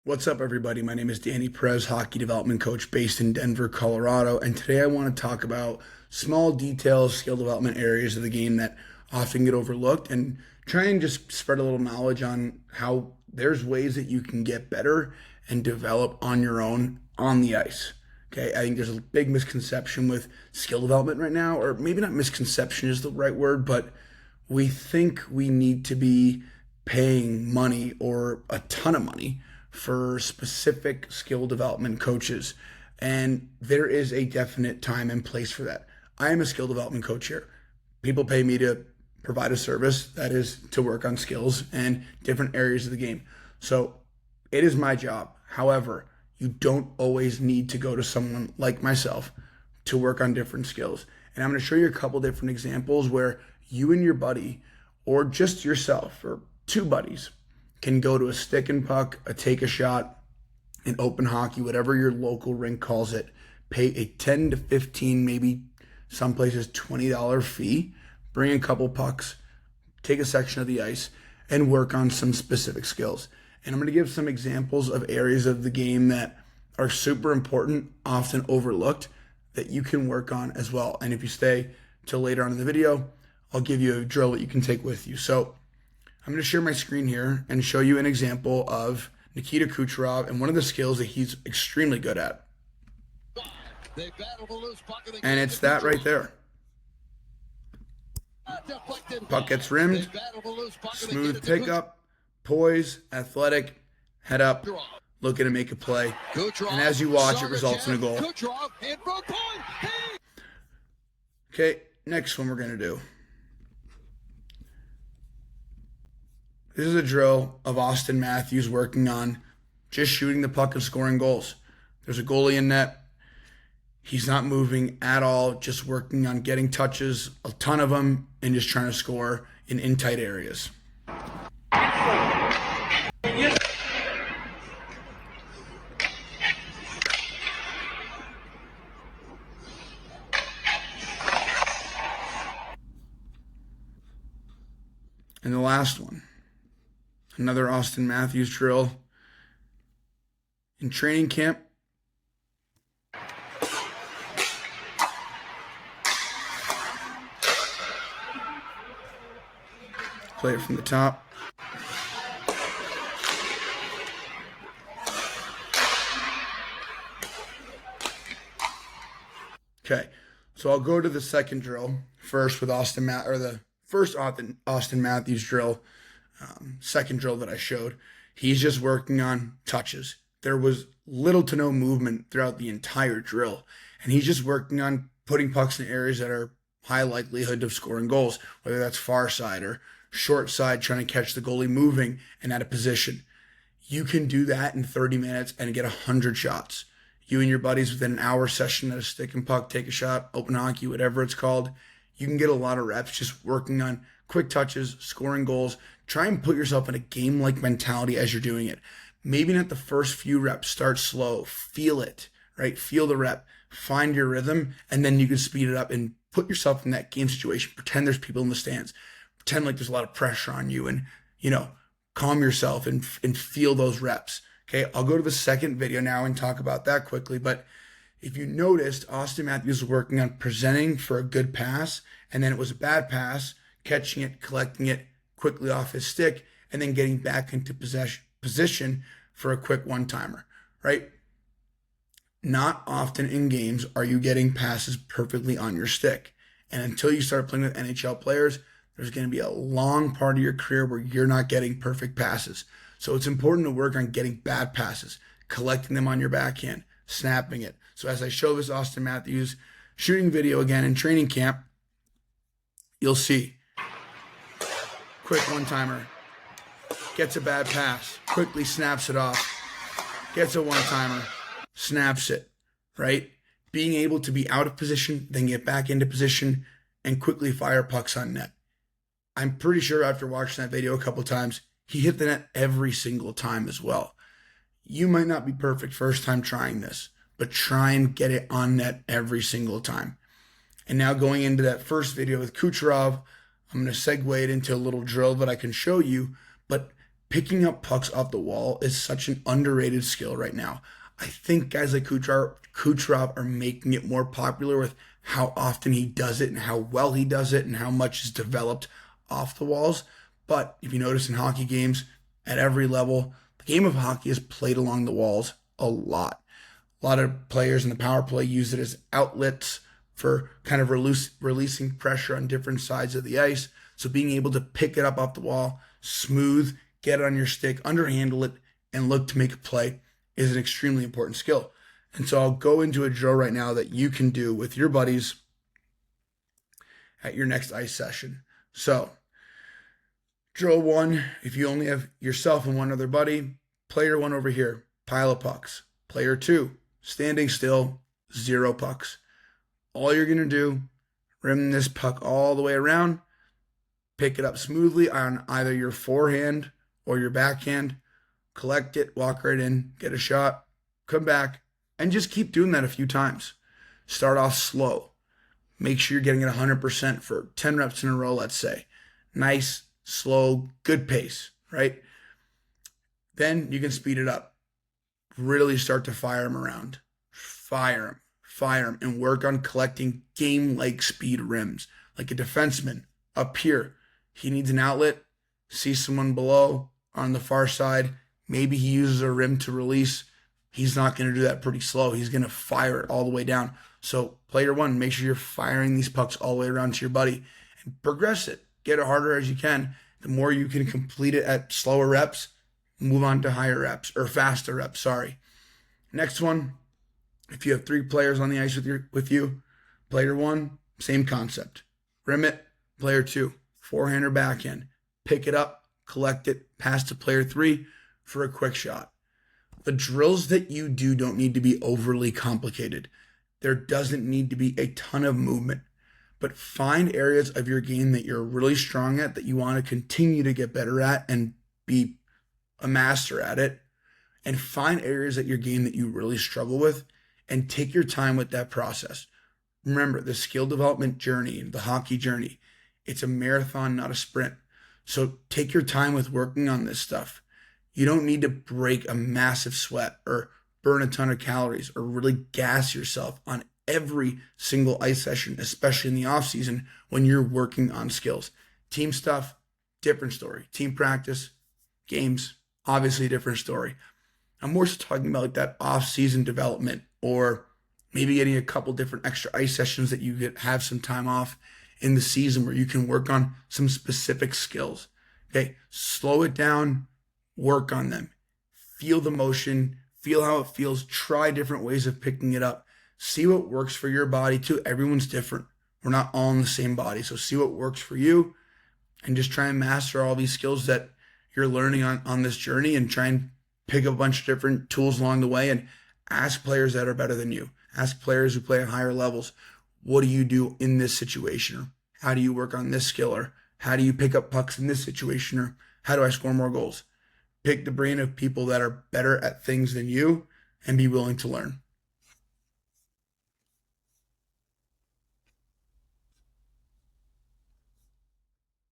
What's up, everybody? My name is Danny Perez, hockey development coach based in Denver, Colorado. And today I want to talk about small details, skill development areas of the game that often get overlooked and try and just spread a little knowledge on how there's ways that you can get better and develop on your own on the ice. Okay, I think there's a big misconception with skill development right now, or maybe not misconception is the right word, but we think we need to be paying money or a ton of money for specific skill development coaches. And there is a definite time and place for that. I am a skill development coach here. People pay me to provide a service that is to work on skills and different areas of the game. So it is my job. However, you don't always need to go to someone like myself to work on different skills. And I'm going to show you a couple different examples where you and your buddy, or just yourself, or two buddies, can go to a stick and puck, a take a shot, an open hockey, whatever your local rink calls it, pay a 10 to 15, maybe some places $20 fee, bring a couple pucks, take a section of the ice, and work on some specific skills. And I'm going to give some examples of areas of the game that are super important, often overlooked, that you can work on as well. And if you stay till later on in the video, I'll give you a drill that you can take with you. So I'm going to share my screen here and show you an example of Nikita Kucherov and one of the skills that he's extremely good at. And it's that right there. Puck gets rimmed, smooth pickup, poise, athletic, head up, looking to make a play. And as you watch, it results in a goal. Okay, next one we're going to do. This is a drill of Auston Matthews working on just shooting the puck and scoring goals. There's a goalie in net. He's not moving at all, just working on getting touches, a ton of them, and just trying to score in tight areas. And the last one. Another Auston Matthews drill. In training camp, play it from the top. Okay, so I'll go to the second drill first with Auston Matthews drill. Second drill that I showed, he's just working on touches. There was little to no movement throughout the entire drill, and he's just working on putting pucks in areas that are high likelihood of scoring goals, whether that's far side or short side, trying to catch the goalie moving and out of position. You can do that in 30 minutes and get 100 shots. You and your buddies within an hour session at a stick and puck, take a shot, open hockey, whatever it's called, you can get a lot of reps just working on quick touches, scoring goals. Try and put yourself in a game-like mentality as you're doing it. Maybe not the first few reps. Start slow. Feel it, right? Feel the rep. Find your rhythm, and then you can speed it up and put yourself in that game situation. Pretend there's people in the stands. Pretend like there's a lot of pressure on you, and, calm yourself and feel those reps. Okay, I'll go to the second video now and talk about that quickly. But if you noticed, Auston Matthews was working on presenting for a good pass, and then it was a bad pass, catching it, collecting it quickly off his stick, and then getting back into position for a quick one-timer, right? Not often in games are you getting passes perfectly on your stick. And until you start playing with NHL players, there's going to be a long part of your career where you're not getting perfect passes. So it's important to work on getting bad passes, collecting them on your backhand, snapping it. So as I show this Auston Matthews shooting video again in training camp, you'll see quick one-timer, gets a bad pass, quickly snaps it off, gets a one-timer, snaps it, right? Being able to be out of position, then get back into position, and quickly fire pucks on net. I'm pretty sure after watching that video a couple times, he hit the net every single time as well. You might not be perfect first time trying this, but try and get it on net every single time. And now going into that first video with Kucherov, I'm going to segue it into a little drill that I can show you, but picking up pucks off the wall is such an underrated skill right now. I think guys like Kucherov are making it more popular with how often he does it and how well he does it and how much is developed off the walls. But if you notice in hockey games at every level, the game of hockey is played along the walls a lot. A lot of players in the power play use it as outlets for kind of releasing pressure on different sides of the ice. So being able to pick it up off the wall, smooth, get it on your stick, underhandle it, and look to make a play is an extremely important skill. And so I'll go into a drill right now that you can do with your buddies at your next ice session. So drill 1, if you only have yourself and one other buddy, player 1 over here, pile of pucks. Player 2, standing still, 0 pucks. All you're going to do, rim this puck all the way around, pick it up smoothly on either your forehand or your backhand, collect it, walk right in, get a shot, come back, and just keep doing that a few times. Start off slow. Make sure you're getting it 100% for 10 reps in a row, let's say. Nice, slow, good pace, right? Then you can speed it up. Really start to fire them around. Fire them, and work on collecting game-like speed rims. Like a defenseman up here, he needs an outlet, sees someone below on the far side, maybe he uses a rim to release. He's not going to do that pretty slow. He's going to fire it all the way down. So player 1, make sure you're firing these pucks all the way around to your buddy and progress it. Get it harder as you can. The more you can complete it at slower reps, move on to higher reps or faster reps, sorry. Next one, if you have 3 players on the ice with you, player 1, same concept. Rim it, player 2, forehand or backhand. Pick it up, collect it, pass to player 3 for a quick shot. The drills that you do don't need to be overly complicated. There doesn't need to be a ton of movement, but find areas of your game that you're really strong at, that you want to continue to get better at and be a master at it, and find areas at your game that you really struggle with and take your time with that process. Remember, the skill development journey, the hockey journey, it's a marathon, not a sprint. So take your time with working on this stuff. You don't need to break a massive sweat or burn a ton of calories or really gas yourself on every single ice session, especially in the off season when you're working on skills. Team stuff, different story. Team practice, games, obviously a different story. I'm more so talking about like that off-season development, or maybe getting a couple different extra ice sessions that you could have some time off in the season where you can work on some specific skills. Okay, slow it down, work on them. Feel the motion, feel how it feels, try different ways of picking it up. See what works for your body too. Everyone's different. We're not all in the same body. So see what works for you and just try and master all these skills that you're learning on this journey, and try and pick up a bunch of different tools along the way and ask players that are better than you. Ask players who play at higher levels, what do you do in this situation? Or how do you work on this skill? Or how do you pick up pucks in this situation? Or how do I score more goals? Pick the brain of people that are better at things than you and be willing to learn.